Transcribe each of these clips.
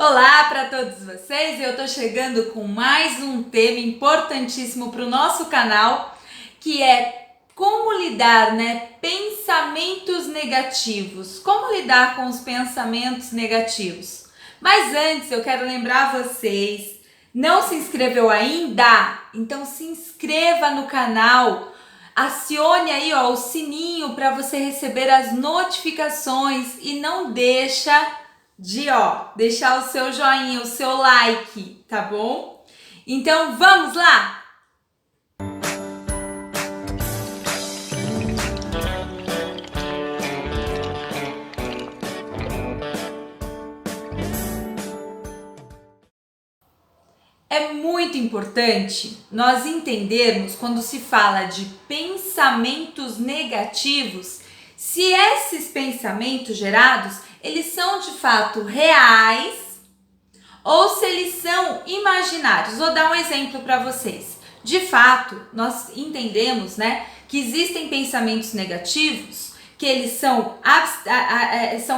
Olá para todos vocês, eu tô chegando com mais um tema importantíssimo para o nosso canal, que é como lidar, pensamentos negativos, como lidar com os pensamentos negativos. Mas antes eu quero lembrar vocês, não se inscreveu ainda? Então se inscreva no canal, acione aí o sininho para você receber as notificações e não deixa de deixar o seu joinha, o seu like, tá bom? Então vamos lá! É muito importante nós entendermos quando se fala de pensamentos negativos, se esses pensamentos gerados, eles são de fato reais ou se eles são imaginários. Vou dar um exemplo para vocês. De fato, nós entendemos, que existem pensamentos negativos, que eles são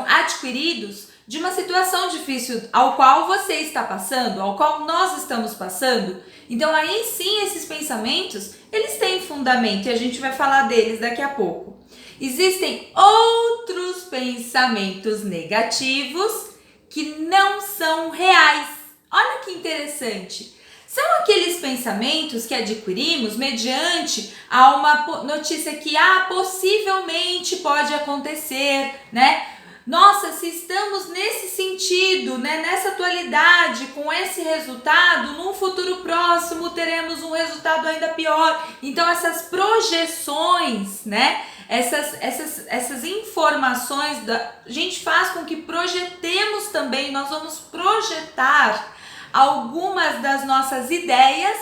adquiridos de uma situação difícil ao qual você está passando, ao qual nós estamos passando. Então aí sim esses pensamentos, eles têm fundamento e a gente vai falar deles daqui a pouco. Existem outros pensamentos negativos que não são reais. Olha que interessante. São aqueles pensamentos que adquirimos mediante a uma notícia que possivelmente pode acontecer, Nossa, se estamos nesse sentido, nessa atualidade, com esse resultado, num futuro próximo teremos um resultado ainda pior. Então essas projeções, essas informações, a gente faz com que projetemos também, nós vamos projetar algumas das nossas ideias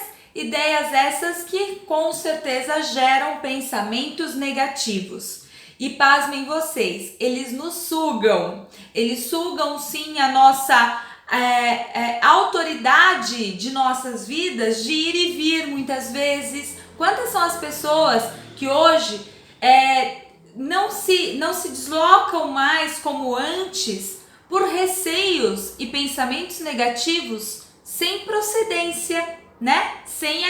essas que com certeza geram pensamentos negativos. E pasmem vocês, eles nos sugam, eles sugam sim a nossa autoridade de nossas vidas, de ir e vir muitas vezes. Quantas são as pessoas que hoje não se deslocam mais como antes por receios e pensamentos negativos sem procedência, Sem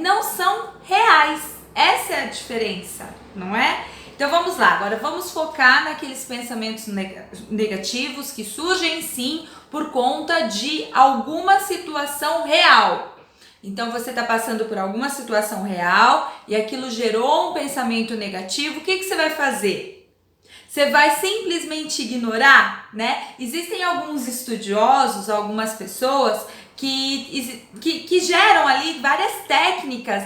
não são reais. Essa é a diferença, não é? Então vamos lá, agora vamos focar naqueles pensamentos negativos que surgem sim por conta de alguma situação real. Então você está passando por alguma situação real e aquilo gerou um pensamento negativo, o que você vai fazer? Você vai simplesmente ignorar, Existem alguns estudiosos, algumas pessoas que geram ali várias técnicas,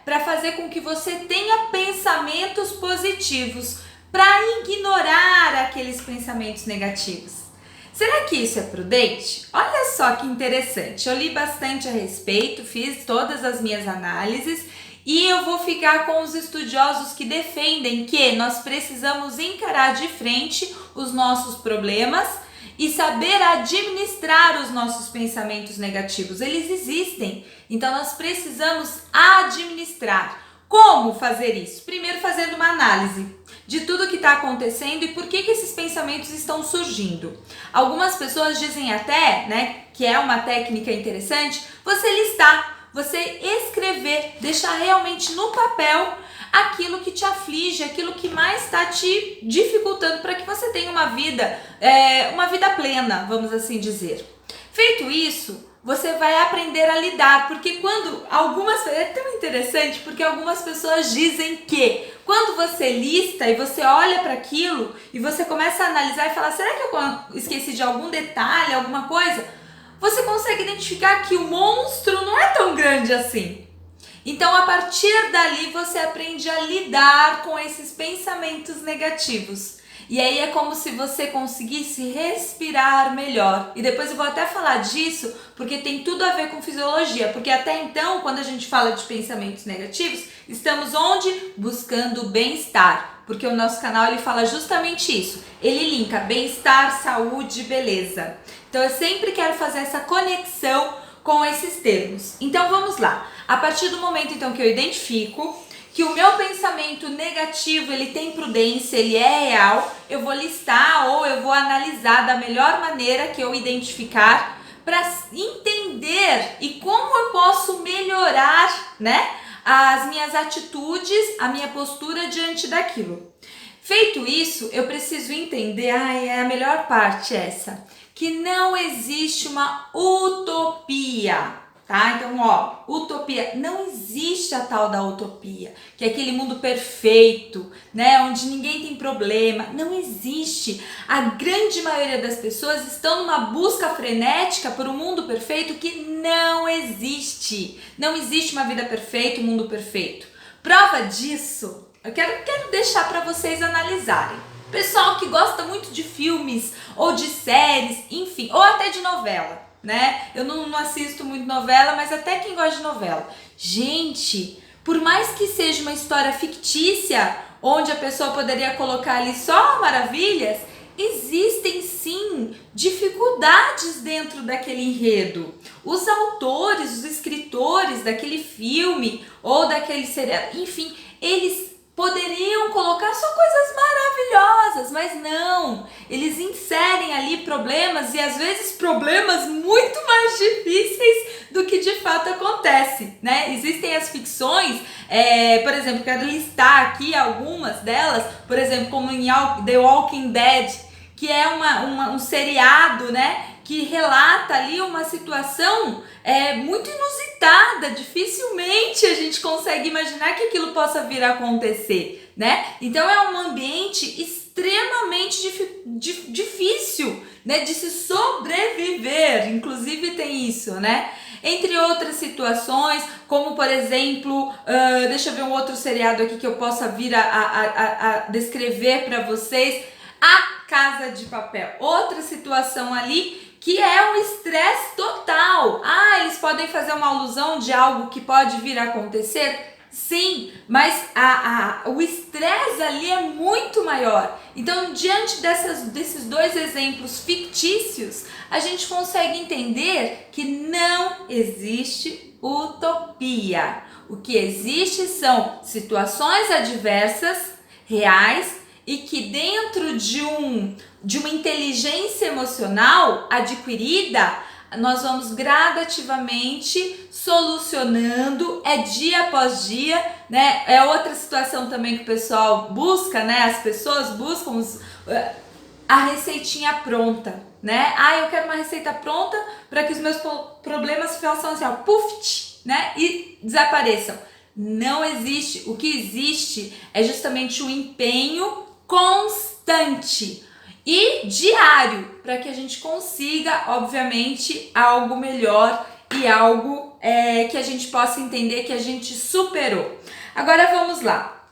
para fazer com que você tenha pensamentos positivos, para ignorar aqueles pensamentos negativos. Será que isso é prudente? Olha só que interessante, eu li bastante a respeito, fiz todas as minhas análises e eu vou ficar com os estudiosos que defendem que nós precisamos encarar de frente os nossos problemas e saber administrar os nossos pensamentos negativos. Eles existem, então nós precisamos administrar. Como fazer isso? Primeiro fazendo uma análise de tudo que está acontecendo e por que esses pensamentos estão surgindo. Algumas pessoas dizem até, que é uma técnica interessante, você listar, você escrever, deixar realmente no papel aquilo que te aflige, aquilo que mais está te dificultando para que você tenha uma vida plena, vamos assim dizer. Feito isso, você vai aprender a lidar, porque é tão interessante, porque algumas pessoas dizem que quando você lista e você olha para aquilo e você começa a analisar e falar, será que eu esqueci de algum detalhe, alguma coisa? Você consegue identificar que o monstro não é tão grande assim. Então, a partir dali, você aprende a lidar com esses pensamentos negativos. E aí é como se você conseguisse respirar melhor. E depois eu vou até falar disso, porque tem tudo a ver com fisiologia. Porque até então, quando a gente fala de pensamentos negativos, estamos onde? Buscando o bem-estar. Porque o nosso canal ele fala justamente isso. Ele linka bem-estar, saúde e beleza. Então, eu sempre quero fazer essa conexão com esses termos. Então vamos lá. A partir do momento então que eu identifico que o meu pensamento negativo, ele tem prudência, ele é real, eu vou listar ou eu vou analisar da melhor maneira que eu identificar para entender e como eu posso melhorar, né, as minhas atitudes, a minha postura diante daquilo. Feito isso, eu preciso entender, é a melhor parte essa, que não existe uma utopia. Tá? Então, utopia, não existe a tal da utopia, que é aquele mundo perfeito, né, onde ninguém tem problema, não existe. A grande maioria das pessoas estão numa busca frenética por um mundo perfeito que não existe. Não existe uma vida perfeita, um mundo perfeito. Prova disso, eu quero deixar para vocês analisarem. Pessoal que gosta muito de filmes, ou de séries, enfim, ou até de novela. Né? Eu não assisto muito novela, mas até quem gosta de novela. Gente, por mais que seja uma história fictícia, onde a pessoa poderia colocar ali só maravilhas, existem sim dificuldades dentro daquele enredo. Os autores, os escritores daquele filme ou daquele seriado, enfim, eles poderiam colocar só coisas maravilhosas, mas não, eles inserem ali problemas e às vezes problemas muito mais difíceis do que de fato acontece, né? Existem as ficções, por exemplo, quero listar aqui algumas delas, por exemplo, como em The Walking Dead, que é um seriado, né, que relata ali uma situação muito inusitada, dificilmente a gente consegue imaginar que aquilo possa vir a acontecer, né? Então é um ambiente extremamente difícil, né, de se sobreviver, inclusive tem isso, né? Entre outras situações, como por exemplo, deixa eu ver um outro seriado aqui que eu possa vir a descrever para vocês, A Casa de Papel, outra situação ali que é um estresse total. Eles podem fazer uma alusão de algo que pode vir a acontecer? Sim, mas o estresse ali é muito maior. Então, diante desses dois exemplos fictícios, a gente consegue entender que não existe utopia. O que existe são situações adversas, reais, e que dentro de uma inteligência emocional adquirida, nós vamos gradativamente solucionando, dia após dia, né? É outra situação também que o pessoal busca, né? As pessoas buscam a receitinha pronta, né? Eu quero uma receita pronta para que os meus problemas façam assim, puff, né? E desapareçam. Não existe. O que existe é justamente o empenho constante e diário para que a gente consiga, obviamente, algo melhor e algo que a gente possa entender que a gente superou. Agora vamos lá.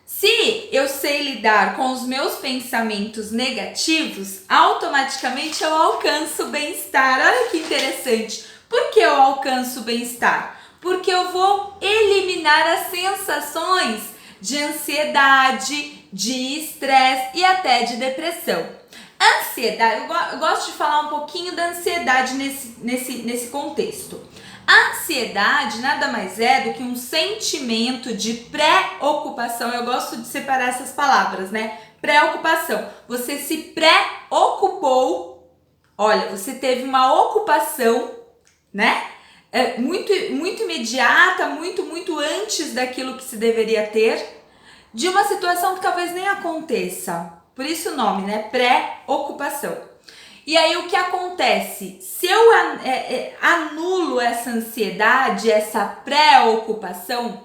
Se eu sei lidar com os meus pensamentos negativos, automaticamente eu alcanço o bem-estar. Olha que interessante. Por que eu alcanço o bem-estar? Porque eu vou eliminar as sensações de ansiedade, de estresse e até de depressão. Ansiedade, eu gosto de falar um pouquinho da ansiedade nesse contexto. A ansiedade nada mais é do que um sentimento de preocupação. Eu gosto de separar essas palavras, né? Preocupação. Você se preocupou, olha, você teve uma ocupação, né? Muito, muito imediata, muito antes daquilo que se deveria ter, de uma situação que talvez nem aconteça. Por isso o nome, né? Preocupação. E aí o que acontece? Se eu anulo essa ansiedade, essa preocupação,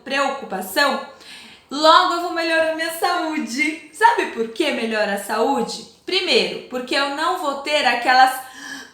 logo eu vou melhorar minha saúde. Sabe por que melhora a saúde? Primeiro, porque eu não vou ter aquelas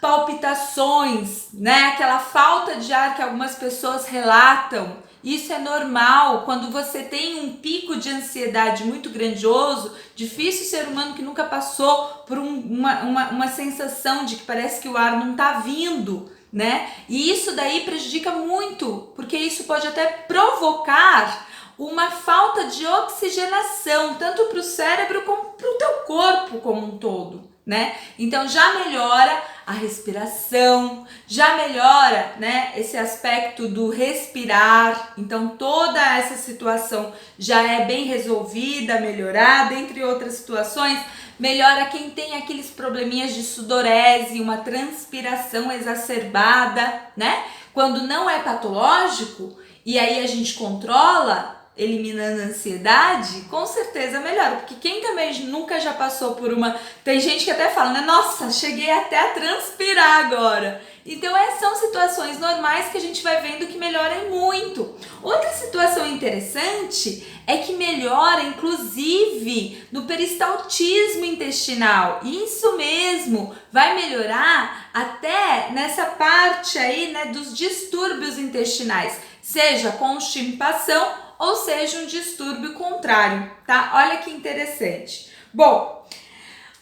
palpitações, né? Aquela falta de ar que algumas pessoas relatam. Isso é normal. Quando você tem um pico de ansiedade muito grandioso, difícil ser humano que nunca passou por uma sensação de que parece que o ar não tá vindo, né? E isso daí prejudica muito, porque isso pode até provocar uma falta de oxigenação, tanto para o cérebro como para o teu corpo como um todo. né? Então já melhora a respiração, já melhora, né, esse aspecto do respirar. Então toda essa situação já é bem resolvida, melhorada, entre outras situações. Melhora quem tem aqueles probleminhas de sudorese, uma transpiração exacerbada, né? Quando não é patológico, e aí a gente controla, eliminando a ansiedade, com certeza melhora. Porque quem também nunca já passou por uma... Tem gente que até fala, né? Nossa, cheguei até a transpirar agora. Então são situações normais que a gente vai vendo que melhoram muito. Outra situação interessante é que melhora, inclusive, no peristaltismo intestinal. Isso mesmo, vai melhorar até nessa parte aí, né, dos distúrbios intestinais, seja constipação ou seja um distúrbio contrário, tá? Olha que interessante. Bom,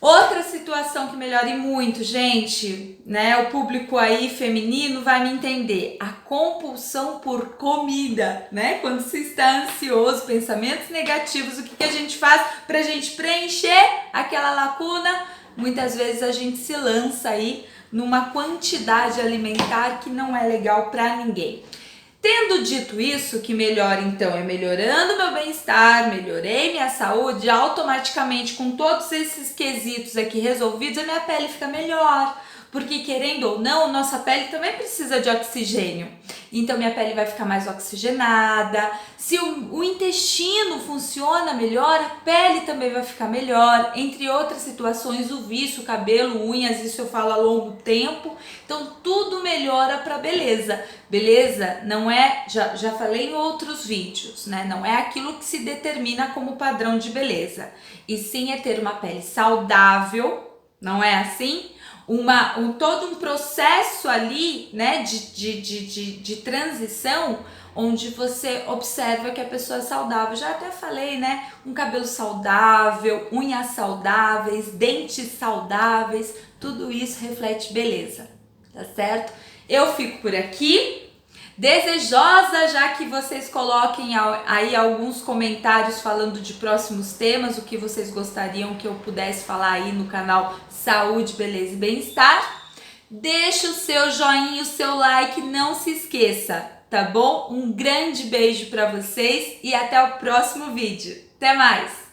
outra situação que melhora muito, gente, né? O público aí feminino vai me entender. A compulsão por comida, né? Quando você está ansioso, pensamentos negativos, o que a gente faz pra gente preencher aquela lacuna? Muitas vezes a gente se lança aí numa quantidade alimentar que não é legal pra ninguém. Tendo dito isso, que melhora então é melhorando meu bem-estar, melhorei minha saúde, automaticamente com todos esses quesitos aqui resolvidos, a minha pele fica melhor. Porque querendo ou não, nossa pele também precisa de oxigênio. Então minha pele vai ficar mais oxigenada. Se o intestino funciona melhor, a pele também vai ficar melhor. Entre outras situações, o vício, cabelo, unhas, isso eu falo a longo tempo. Então tudo melhora para beleza. Beleza não é, já falei em outros vídeos, né? Não é aquilo que se determina como padrão de beleza. E sim é ter uma pele saudável, não é assim? Todo um processo ali, né, de transição, onde você observa que a pessoa é saudável. Já até falei, né, um cabelo saudável, unhas saudáveis, dentes saudáveis, tudo isso reflete beleza, tá certo? Eu fico por aqui. Desejosa já que vocês coloquem aí alguns comentários falando de próximos temas, o que vocês gostariam que eu pudesse falar aí no canal Saúde, Beleza e Bem-Estar. Deixa o seu joinha, o seu like, não se esqueça, tá bom? Um grande beijo para vocês e até o próximo vídeo. Até mais!